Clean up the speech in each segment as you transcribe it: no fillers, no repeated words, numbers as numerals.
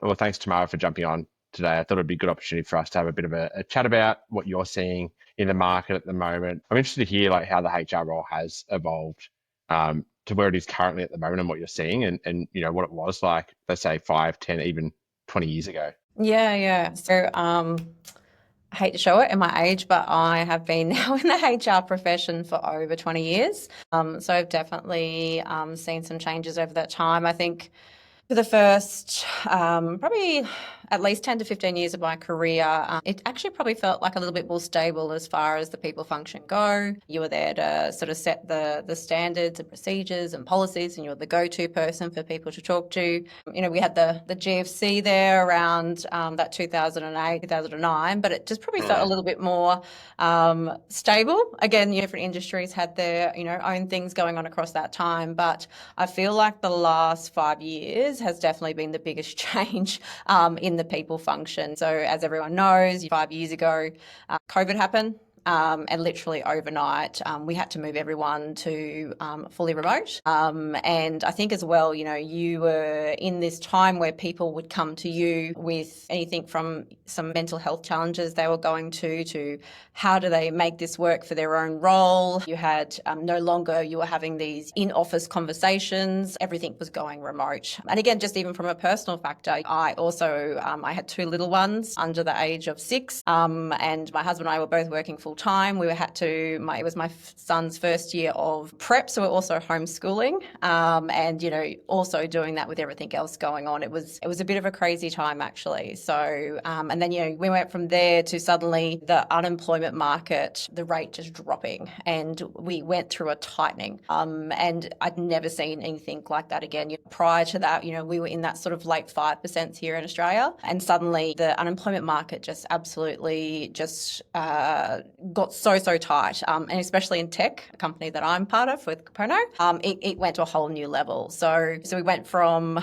Well, thanks, Tamara, for jumping on today. I thought it'd be a good opportunity for us to have a bit of a chat about what you're seeing in the market at the moment. I'm interested to hear like how the HR role has evolved to where it is currently at the moment and what you're seeing and what it was like, let's say 5, 10, even 20 years ago. Yeah, yeah. I hate to show it in my age, but I have been now in the HR profession for over 20 years. So I've definitely seen some changes over that time. I think for the first probably at least 10 to 15 years of my career, it actually probably felt like a little bit more stable as far as the people function go. You were there to sort of set the standards and procedures and policies, and you were the go-to person for people to talk to. We had the GFC there around that 2008, 2009, but it just probably felt a Mm. little bit more stable. Again, different industries had their, own things going on across that time, but I feel like the last 5 years has definitely been the biggest change in the people function. So as everyone knows, 5 years ago, COVID happened. And literally overnight, we had to move everyone to fully remote. And I think as well, you were in this time where people would come to you with anything from some mental health challenges they were going to how do they make this work for their own role. You had no longer you were having these in-office conversations. Everything was going remote. And again, just even from a personal factor, I also I had two little ones under the age of 6, and my husband and I were both working full time. It was my son's first year of prep, so we're also homeschooling, and also doing that with everything else going on. It was a bit of a crazy time actually. So and then we went from there to suddenly the unemployment market, the rate just dropping, and we went through a tightening. And I'd never seen anything like that again. Prior to that, we were in that sort of late 5% here in Australia, and suddenly the unemployment market just absolutely just got so tight, and especially in tech, a company that I'm part of with Compono, it went to a whole new level. So we went from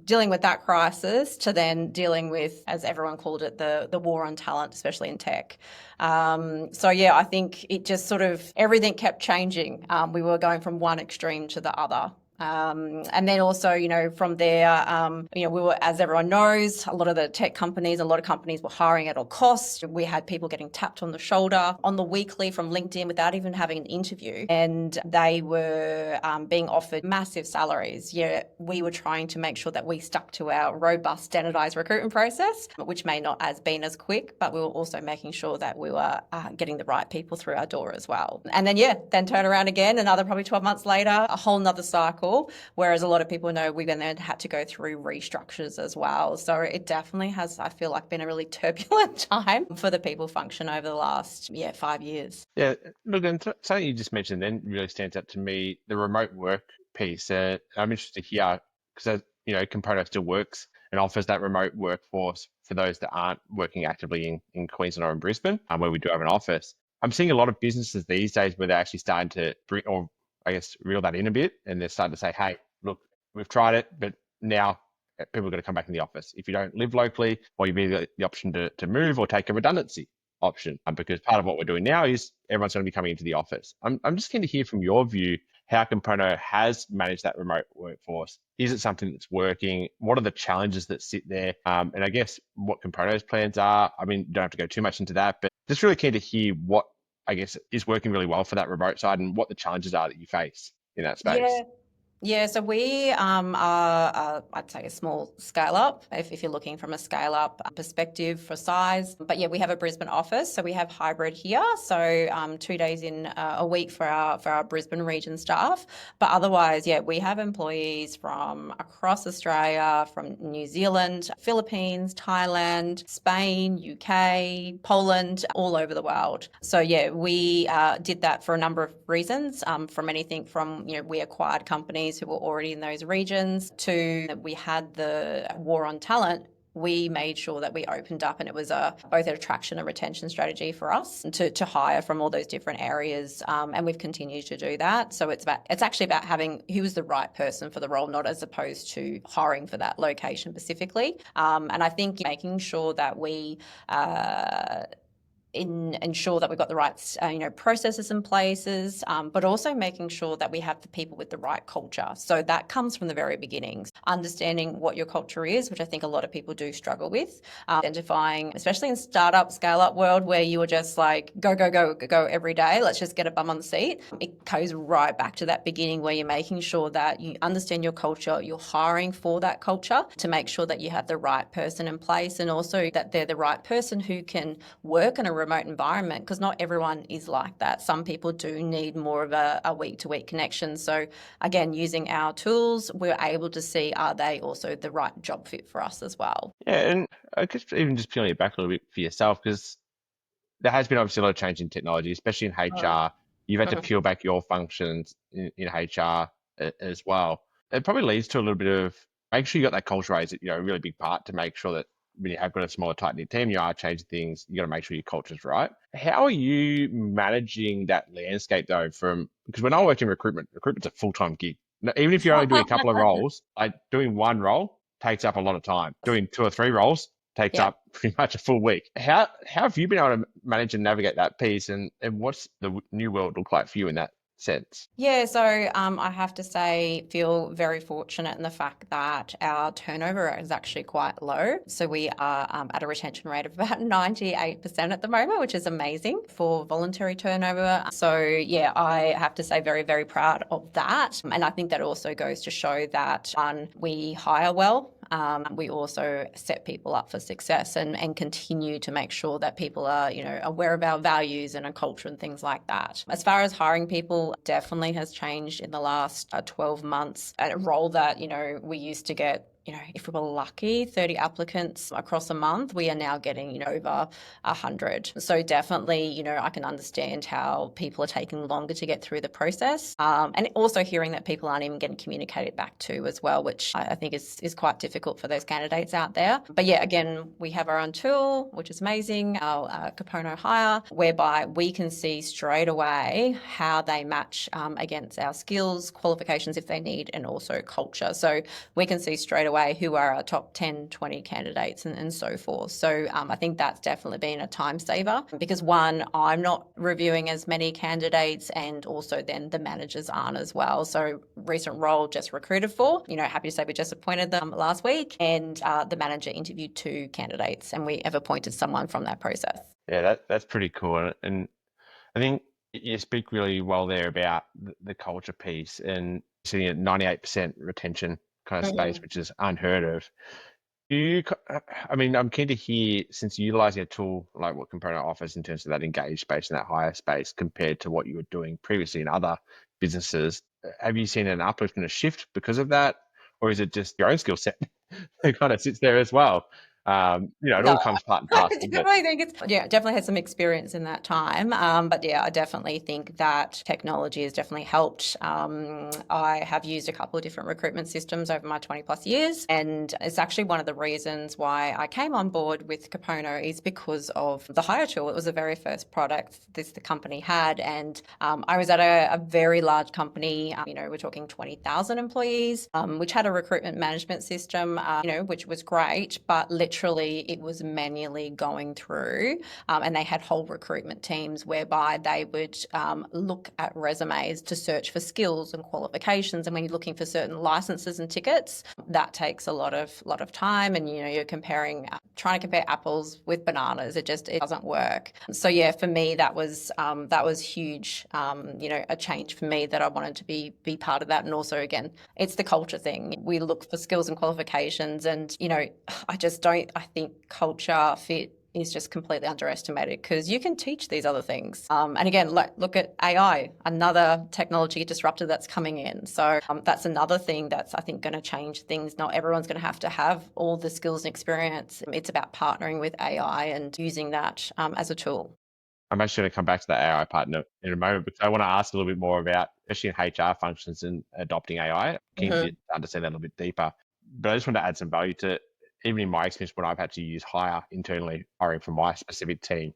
dealing with that crisis to then dealing with, as everyone called it, the war on talent, especially in tech. So yeah, I think it just sort of everything kept changing. We were going from one extreme to the other. And then also, from there, we were, as everyone knows, a lot of the tech companies, a lot of companies were hiring at all costs. We had people getting tapped on the shoulder on the weekly from LinkedIn without even having an interview. And they were being offered massive salaries. Yeah, we were trying to make sure that we stuck to our robust, standardized recruitment process, which may not have been as quick, but we were also making sure that we were getting the right people through our door as well. And then, then turn around again, another probably 12 months later, a whole nother cycle. Whereas a lot of people know we then had to go through restructures as well. So it definitely has, I feel like, been a really turbulent time for the people function over the last 5 years. Yeah, look, and something you just mentioned then really stands out to me, the remote work piece. I'm interested to hear because Compono still works and offers that remote workforce for those that aren't working actively in Queensland or in Brisbane, where we do have an office. I'm seeing a lot of businesses these days where they're actually starting to bring, or I guess, reel that in a bit, and they're starting to say, "Hey, look, we've tried it, but now people are going to come back in the office. If you don't live locally, or you've either the option to move or take a redundancy option, because part of what we're doing now is everyone's going to be coming into the office." I'm just keen to hear from your view how Compono has managed that remote workforce. Is it something that's working? What are the challenges that sit there? And I guess what Compono's plans are. I mean, you don't have to go too much into that, but just really keen to hear what I guess is working really well for that remote side and what the challenges are that you face in that space. Yeah, Yeah, so we are, I'd say, a small scale up if you're looking from a scale up perspective for size. But yeah, we have a Brisbane office, so we have hybrid here. So 2 days in a week for our Brisbane region staff. But otherwise, yeah, we have employees from across Australia, from New Zealand, Philippines, Thailand, Spain, UK, Poland, all over the world. So yeah, we did that for a number of reasons. From anything from we acquired companies who were already in those regions to we had the war on talent. We made sure that we opened up, and it was both an attraction and retention strategy for us to hire from all those different areas, and we've continued to do that. So it's actually about having who is the right person for the role, not as opposed to hiring for that location specifically. And I think making sure that we ensure that we've got the right processes in places, but also making sure that we have the people with the right culture. So that comes from the very beginnings, understanding what your culture is, which I think a lot of people do struggle with, identifying, especially in startup, scale up world where you are just like, go, go, go, go every day. Let's just get a bum on the seat. It goes right back to that beginning where you're making sure that you understand your culture, you're hiring for that culture to make sure that you have the right person in place, and also that they're the right person who can work in a remote environment, because not everyone is like that. Some people do need more of a week-to-week connection. So again, using our tools, we're able to see, are they also the right job fit for us as well? Yeah, and I guess even just peeling it back a little bit for yourself, because there has been obviously a lot of change in technology, especially in HR. You've had to Mhm. peel back your functions in HR as well. It probably leads to a little bit of make sure you got that culture is a really big part to make sure that when you have got a smaller, tight knit team, you are changing things. You got to make sure your culture's right. How are you managing that landscape though? Because when I worked in recruitment, recruitment's a full-time gig. Even if you're only doing a couple of roles, like doing one role takes up a lot of time. Doing two or three roles takes Yeah. up pretty much a full week. How have you been able to manage and navigate that piece, and what's the new world look like for you in that sense? Yeah, so I have to say, feel very fortunate in the fact that our turnover is actually quite low. So we are at a retention rate of about 98% at the moment, which is amazing for voluntary turnover. So yeah, I have to say very, very proud of that. And I think that also goes to show that one, we hire well. We also set people up for success and continue to make sure that people are, aware of our values and our culture and things like that. As far as hiring people, definitely has changed in the last 12 months. At a role that, we used to get, if we were lucky, 30 applicants across a month, we are now getting, over 100. So definitely, I can understand how people are taking longer to get through the process. And also hearing that people aren't even getting communicated back to as well, which I think is quite difficult for those candidates out there. But yeah, again, we have our own tool, which is amazing, our Compono Hire, whereby we can see straight away how they match against our skills, qualifications if they need, and also culture. So we can see straight away who are our top 10, 20 candidates and so forth. So I think that's definitely been a time saver because one, I'm not reviewing as many candidates and also then the managers aren't as well. So recent role just recruited for, happy to say we just appointed them last week and the manager interviewed 2 candidates and we have appointed someone from that process. Yeah, that's pretty cool, and I think you speak really well there about the culture piece and sitting at 98% retention kind of space, which is unheard of. I mean, I'm keen to hear, since you're utilizing a tool like what Compono offers in terms of that engaged space and that higher space compared to what you were doing previously in other businesses, have you seen an uplift and a shift because of that? Or is it just your own skill set that kind of sits there as well? It No, all comes part and I parcel, but definitely think definitely had some experience in that time. But yeah, I definitely think that technology has definitely helped. I have used a couple of different recruitment systems over my 20 plus years. And it's actually one of the reasons why I came on board with Compono is because of the hire tool. It was the very first product the company had. And I was at a very large company, we're talking 20,000 employees, which had a recruitment management system, which was great, but literally it was manually going through and they had whole recruitment teams whereby they would look at resumes to search for skills and qualifications, and when you're looking for certain licenses and tickets, that takes a lot of time, and you're trying to compare apples with bananas. It doesn't work. So yeah, for me that was huge, a change for me that I wanted to be part of that. And also again, it's the culture thing. We look for skills and qualifications, and I think culture fit is just completely underestimated because you can teach these other things. And again, look at AI, another technology disruptor that's coming in. So that's another thing that's, I think, going to change things. Not everyone's going to have all the skills and experience. It's about partnering with AI and using that as a tool. I'm actually going to come back to that AI part in a moment because I want to ask a little bit more about, especially in HR functions and adopting AI. Keen to understand that a little bit deeper. But I just want to add some value to, even in my experience, when I've had to use hire internally, hiring for my specific team.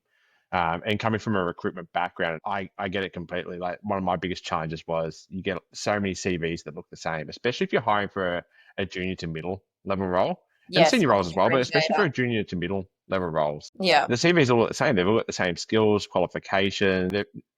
And coming from a recruitment background, I get it completely. Like one of my biggest challenges was you get so many CVs that look the same, especially if you're hiring for a junior to middle level role and Yes, senior roles as I well, but appreciate especially for that. a junior to middle level roles. Yeah. The CVs all look the same. They've all got the same skills, qualification.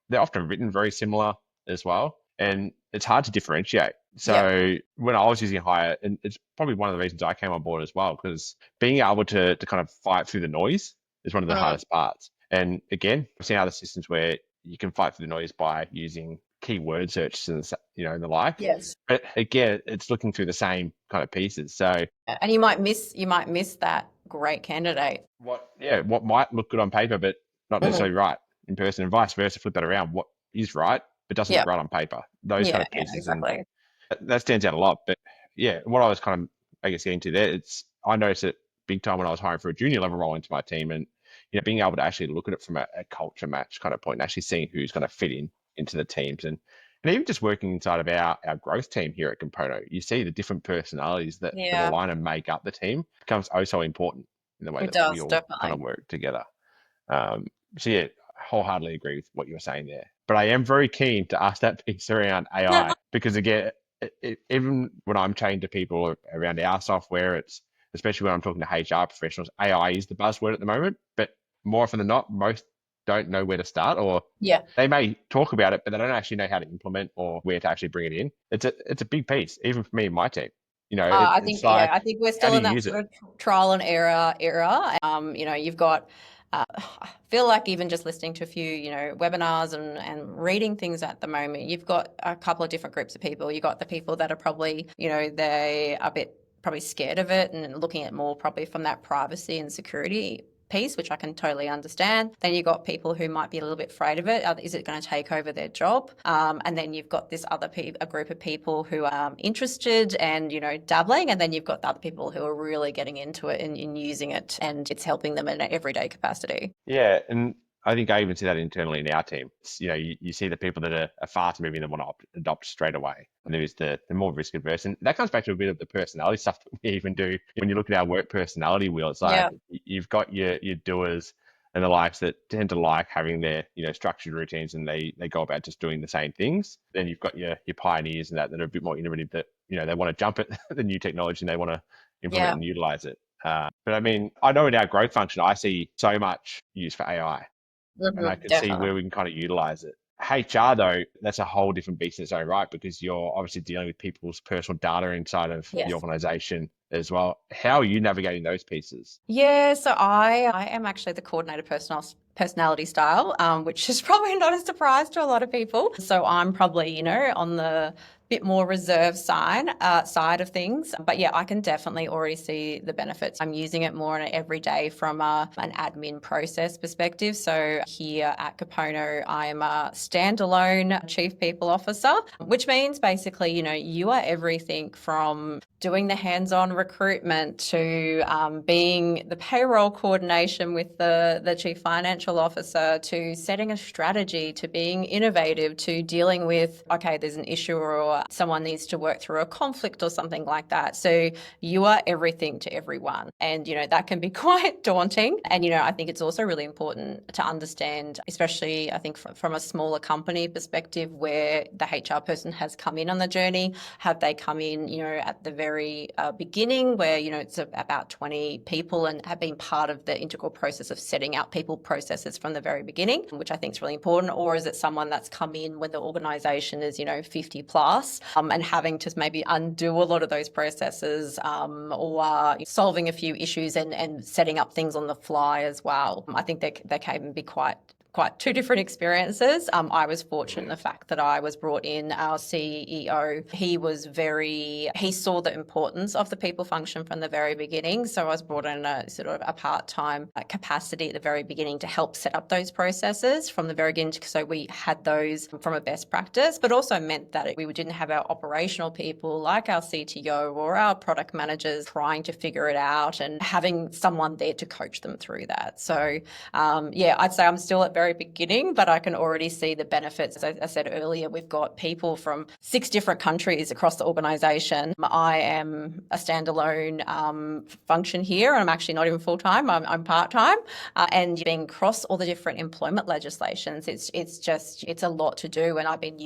They're often written very similar as well, and it's hard to differentiate. Yeah. So when I was using Hire, and it's probably one of the reasons I came on board as well, because being able to kind of fight through the noise is one of the Mm. hardest parts. And again, I've seen other systems where you can fight through the noise by using keyword searches and and the like. Yes. But again, it's looking through the same kind of pieces. So And you might miss that great candidate. what might look good on paper, but not Mhm. necessarily right in person, and vice versa. Flip that around. What is right, but doesn't Yeah. look right on paper. Those kind Yeah. of Yeah. pieces, and Exactly. that stands out a lot. But yeah, what I was kind of, I guess, getting to there, I noticed it big time when I was hiring for a junior level role into my team, and being able to actually look at it from a culture match kind of point, and actually seeing who's going to fit into the teams, and even just working inside of our growth team here at Compono, you see the different personalities that Yeah. align and make up the team becomes oh so important in the way It that we does, all kind of definitely. work together. Um, so yeah, wholeheartedly agree with what you were saying there. But I am very keen to ask that piece around AI because again, even when I'm chatting to people around our software, it's especially when I'm talking to HR professionals, AI is the buzzword at the moment. But more often than not, most don't know where to start, or Yeah. they may talk about it, but they don't actually know how to implement or where to actually bring it in. It's a big piece, even for me and my team. I It's think, yeah, like, I think we're how still do in you that use sort it? of trial and error era. You've got, I feel like even just listening to a few, webinars and reading things at the moment, you've got a couple of different groups of people. You've got the people that are probably, they are a bit probably scared of it and looking at more probably from that privacy and security piece, which I can totally understand. Then you've got people who might be a little bit afraid of it. Is it going to take over their job? And then you've got this a group of people who are interested and, dabbling. And then you've got the other people who are really getting into it and using it, and it's helping them in an everyday capacity. Yeah, and I think I even see that internally in our team. You see the people that are fast moving and want to adopt straight away. And there's the more risk averse. And that comes back to a bit of the personality stuff that we even do. When you look at our work personality wheel, it's like Yeah. you've got your doers and the likes that tend to like having their, structured routines, and they go about just doing the same things. Then you've got your pioneers and that are a bit more innovative, that, they want to jump at the new technology and they want to implement Yeah. and utilize it. But I mean, I know in our growth function, I see so much use for AI, and I could see Definitely. where we can kind of utilize it. HR, though, that's a whole different beast in its own right, because you're obviously dealing with people's personal data inside of the Yes. organization as well. How are you navigating those pieces? Yeah, so I am actually the coordinator personality style, which is probably not a surprise to a lot of people. So I'm probably, on the bit more reserved side of things. But yeah, I can definitely already see the benefits. I'm using it more on an everyday from an admin process perspective. So here at Compono, I am a standalone chief people officer, which means basically, you are everything from doing the hands-on recruitment to being the payroll coordination with the chief financial officer, to setting a strategy, to being innovative, to dealing with, okay, there's an issue or someone needs to work through a conflict or something like that. So you are everything to everyone. And, that can be quite daunting. And, I think it's also really important to understand, especially I think from a smaller company perspective, where the HR person has come in on the journey. Have they come in, at the very beginning where, it's about 20 people and have been part of the integral process of setting out people processes from the very beginning, which I think is really important? Or is it someone that's come in when the organisation is, 50 plus and having to maybe undo a lot of those processes or solving a few issues and setting up things on the fly as well? I think they can be quite two different experiences. I was fortunate in the fact that I was brought in, our CEO, he saw the importance of the people function from the very beginning. So I was brought in a sort of a part-time capacity at the very beginning to help set up those processes from the very beginning. So we had those from a best practice, but also meant that we didn't have our operational people like our CTO or our product managers trying to figure it out and having someone there to coach them through that. So I'd say I'm still at very very beginning, but I can already see the benefits. As I said earlier, we've got people from 6 different countries across the organisation. I am a standalone function here, and I'm actually not even full-time, I'm part-time. And being across all the different employment legislations, it's a lot to do. And I've been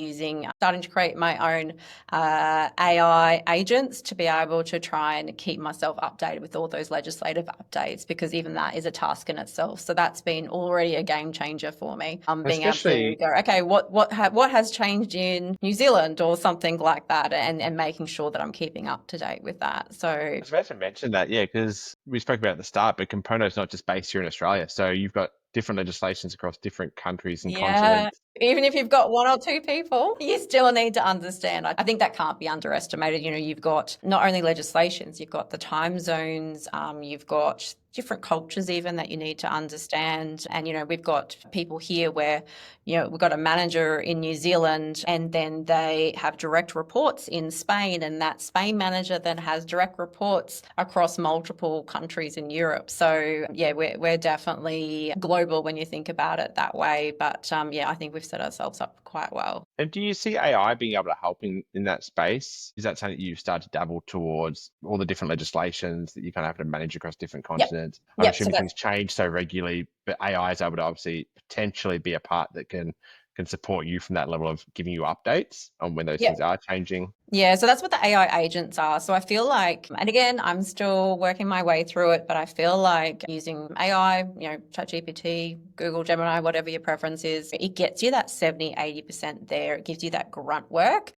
starting to create my own AI agents to be able to try and keep myself updated with all those legislative updates, because even that is a task in itself. So that's been already a game changer for me. Being able to go, okay, what has changed in New Zealand or something like that, and making sure that I'm keeping up to date with that. So I was about to mention that, yeah, because we spoke about it at the start, but Compono is not just based here in Australia. So you've got different legislations across different countries and yeah, continents. even if you've got 1 or 2 people, you still need to understand. I think that can't be underestimated. You've got not only legislations, you've got the time zones, you've got different cultures even that you need to understand. And, we've got people here where, we've got a manager in New Zealand, and then they have direct reports in Spain, and that Spain manager then has direct reports across multiple countries in Europe. So yeah, we're definitely global when you think about it that way. But yeah, I think we've set ourselves up quite well. And do you see AI being able to help in that space? Is that something you've started to dabble towards, all the different legislations that you kind of have to manage across different continents? I'm Yep. So assuming things change so regularly, but AI is able to obviously potentially be a part that can support you from that level of giving you updates on when those things are changing. Yeah, so that's what the AI agents are. So I feel like, and again, I'm still working my way through it, but I feel like using AI, ChatGPT, Google, Gemini, whatever your preference is, it gets you that 70-80% there. It gives you that grunt work.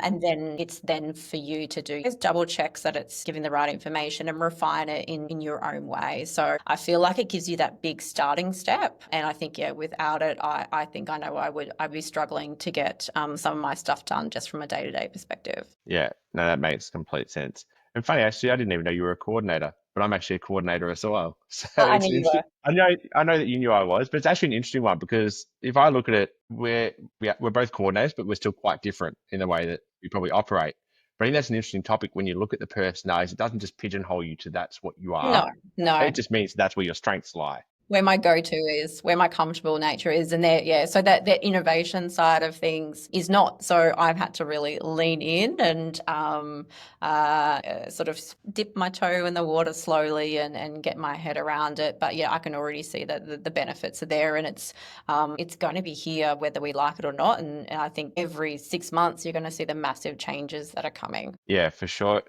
And then it's then for you to do is double checks that it's giving the right information and refine it in your own way. So I feel like it gives you that big starting step. And I think, without it, I think I know I'd be struggling to get some of my stuff done just from a day-to-day perspective. Yeah, no, that makes complete sense. And funny, actually, I didn't even know you were a coordinator, but I'm actually a coordinator as well. So I it's knew you interesting. were. I know that you knew I was, but it's actually an interesting one, because if I look at it, we're both coordinators, but we're still quite different in the way that we probably operate. But I think that's an interesting topic when you look at the personalities. It doesn't just pigeonhole you to that's what you are. No. It just means that's where your strengths lie. Where my go-to is, where my comfortable nature is, and so that innovation side of things is not. So I've had to really lean in and sort of dip my toe in the water slowly and get my head around it. But yeah, I can already see that the benefits are there, and it's going to be here whether we like it or not. And I think every 6 months you're going to see the massive changes that are coming. Yeah, for sure.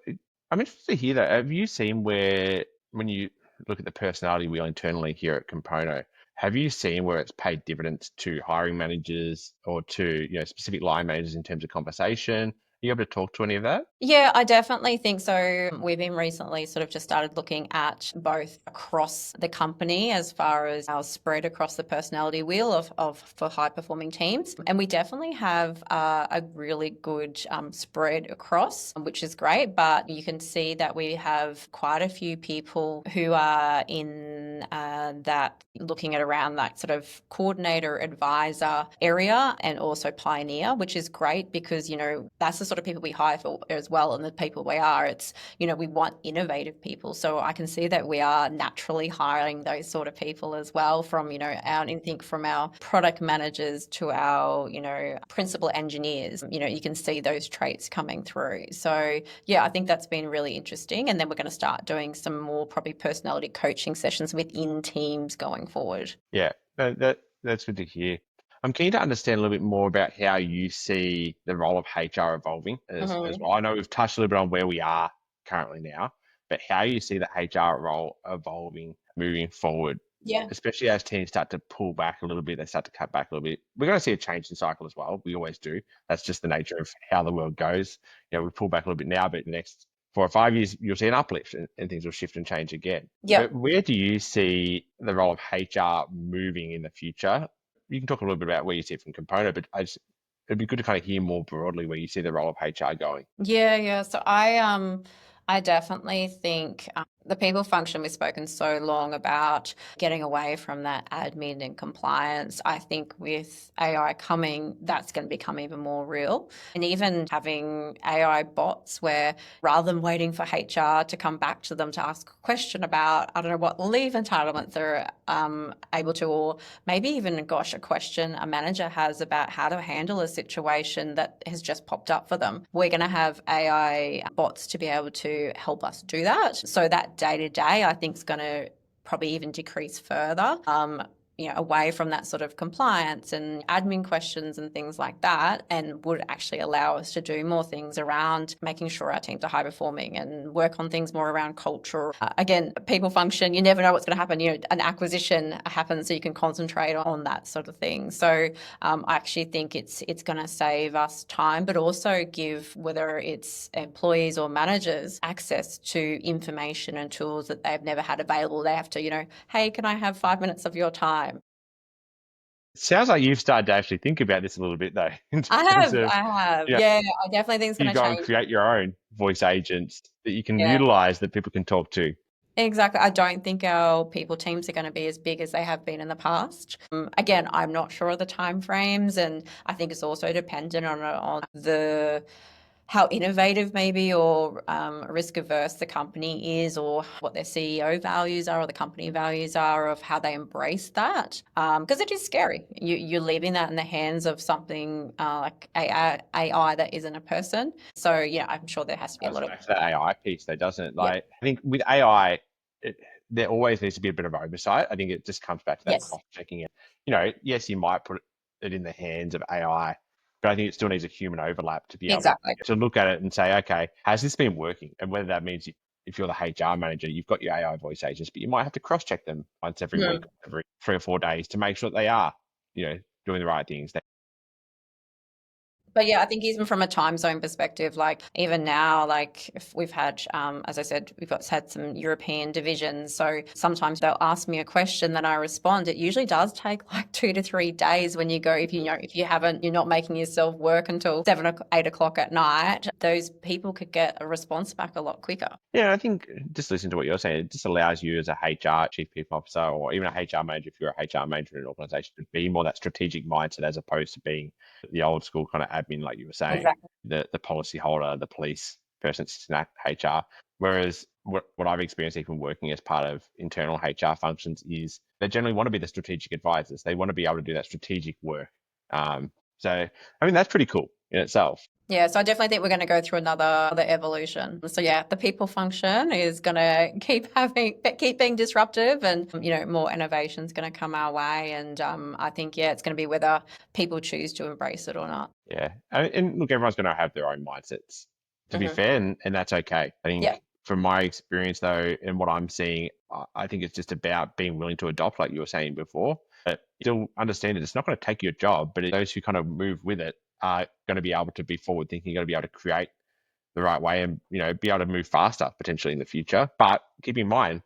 I'm interested to hear that. Have you seen where, when you look at the personality wheel internally here at Compono, have you seen where it's paid dividends to hiring managers or to specific line managers in terms of conversation? Are you able to talk to any of that? Yeah, I definitely think so. We've been recently sort of just started looking at both across the company as far as our spread across the personality wheel for high performing teams. And we definitely have a really good spread across, which is great. But you can see that we have quite a few people who are in that looking at around that sort of coordinator, advisor area, and also pioneer, which is great because, that's the sort of people we hire for as well, and the people we are. It's, we want innovative people. So I can see that we are naturally hiring those sort of people as well from, from our product managers to our, principal engineers. You can see those traits coming through. So yeah, I think that's been really interesting. And then we're going to start doing some more probably personality coaching sessions within teams going forward. Yeah, that's good to hear. I'm keen to understand a little bit more about how you see the role of HR evolving as well. I know we've touched a little bit on where we are currently now, but how you see the HR role evolving moving forward, Yeah. especially as teams start to pull back a little bit, they start to cut back a little bit. We're going to see a change in cycle as well. We always do. That's just the nature of how the world goes. We pull back a little bit now, but the next 4 or 5 years, you'll see an uplift and things will shift and change again. Yeah. But where do you see the role of HR moving in the future? You can talk a little bit about where you see it from Compono, but it'd be good to kind of hear more broadly where you see the role of HR going. Yeah. So I definitely think The people function, we've spoken so long about getting away from that admin and compliance. I think with AI coming, that's going to become even more real. And even having AI bots where rather than waiting for HR to come back to them to ask a question about, I don't know, what leave entitlements they're able to, or maybe even, gosh, a question a manager has about how to handle a situation that has just popped up for them. We're going to have AI bots to be able to help us do that. So that day to day, I think, is going to probably even decrease further. Away from that sort of compliance and admin questions and things like that, and would actually allow us to do more things around making sure our teams are high performing and work on things more around culture. Again, people function, you never know what's going to happen. An acquisition happens, so you can concentrate on that sort of thing. So I actually think it's going to save us time, but also give, whether it's employees or managers, access to information and tools that they've never had available. They have to, hey, can I have 5 minutes of your time? It sounds like you've started to actually think about this a little bit, though, in I terms have, of, I have. you know, Yeah, I definitely think it's you going to go and change. create your own voice agents that you can Yeah, utilize that people can talk to. exactly. I don't think our people teams are going to be as big as they have been in the past. Again, I'm not sure of the timeframes, and I think it's also dependent on the how innovative maybe or risk averse the company is, or what their CEO values are or the company values are of how they embrace that. Because it is scary. You're leaving that in the hands of something like AI that isn't a person. So yeah, I'm sure there has to be a Goes lot of, back to that AI piece, though, doesn't it? yeah, Like, I think with AI, there always needs to be a bit of oversight. I think it just comes back to that yes, cross-checking it. Yes, you might put it in the hands of AI, but I think it still needs a human overlap to be able exactly. to look at it and say, okay, has this been working? And whether that means if you're the HR manager, you've got your AI voice agents, but you might have to cross-check them once every week, every 3 or 4 days to make sure that they are, doing the right things. But yeah, I think even from a time zone perspective, like even now, like if we've had, as I said, had some European divisions. So sometimes they'll ask me a question, then I respond. It usually does take like 2 to 3 days when you go, if you're not making yourself work until 7 or 8 o'clock at night, those people could get a response back a lot quicker. Yeah, I think just listen to what you're saying. It just allows you as a HR chief people officer or even a HR manager, if you're a HR manager in an organization, to be more that strategic mindset as opposed to being the old school kind of admin, like you were saying, Exactly. the policy holder, the police person sitting at HR. Whereas what I've experienced even working as part of internal HR functions is they generally want to be the strategic advisors. They want to be able to do that strategic work. So, I mean, that's pretty cool in itself. Yeah, so I definitely think we're going to go through another evolution. So yeah, the people function is going to keep being disruptive, and more innovation is going to come our way. And I think it's going to be whether people choose to embrace it or not. Yeah. And look, everyone's going to have their own mindsets, to be Hmm. fair, and that's okay. I Yeah, think from my experience, though, and what I'm seeing, I think it's just about being willing to adopt, like you were saying before, but still understand it. It's not going to take your job, but those who kind of move with it are going to be able to be forward thinking, going to be able to create the right way and, be able to move faster potentially in the future. But keep in mind,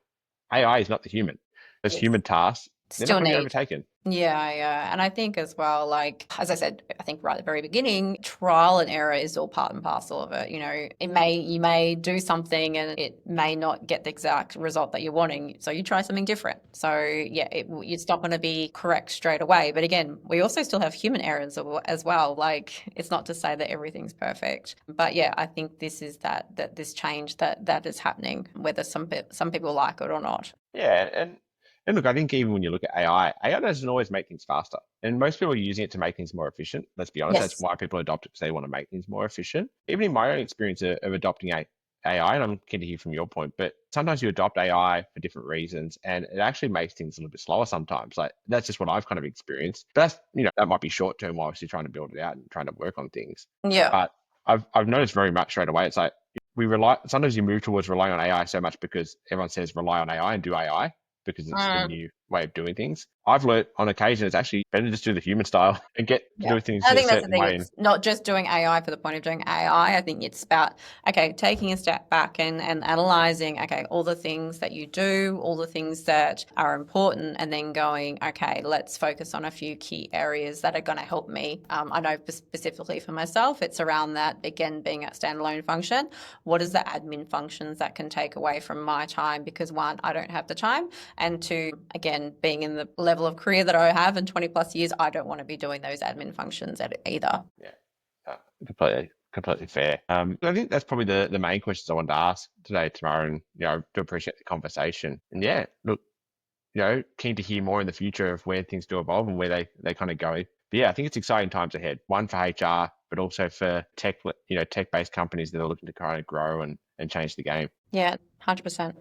AI is not the human. Those yes, human tasks, they're not still going to be need. overtaken. Yeah, yeah. And I think as well, like, as I said, I think right at the very beginning, trial and error is all part and parcel of it. You may do something and it may not get the exact result that you're wanting. So you try something different. So yeah, it's not going to be correct straight away. But again, we also still have human errors as well. Like, it's not to say that everything's perfect. But yeah, I think this is that this change that is happening, whether some people like it or not. Yeah, and look, I think even when you look at AI doesn't always make things faster. And most people are using it to make things more efficient. Let's be honest, that's Yes. why people adopt it because they want to make things more efficient. Even in my own experience of adopting AI, and I'm keen to hear from your point, but sometimes you adopt AI for different reasons and it actually makes things a little bit slower sometimes. Like that's just what I've kind of experienced. But that's, that might be short term while you're trying to build it out and trying to work on things. Yeah. But I've noticed very much straight away, it's like sometimes you move towards relying on AI so much because everyone says rely on AI and do AI because it's the Mm. new way of doing things. I've learned on occasion it's actually better to just do the human style and get to do things I a think that's the certain thing. way. It's not just doing AI for the point of doing AI. I think it's about, okay, taking a step back and analyzing, okay, all the things that you do, all the things that are important, and then going, okay, let's focus on a few key areas that are going to help me. I know specifically for myself, it's around that, again, being a standalone function. What is the admin functions that can take away from my time? Because one, I don't have the time. And two, again, being in the level of career that I have in 20 plus years, I don't want to be doing those admin functions either. Yeah, completely fair. I think that's probably the main questions I wanted to ask today, Tamara, and I do appreciate the conversation. And yeah, look, keen to hear more in the future of where things do evolve and where they kind of go. But yeah, I think it's exciting times ahead. One for HR, but also for tech-based companies that are looking to kind of grow and change the game. Yeah, 100%.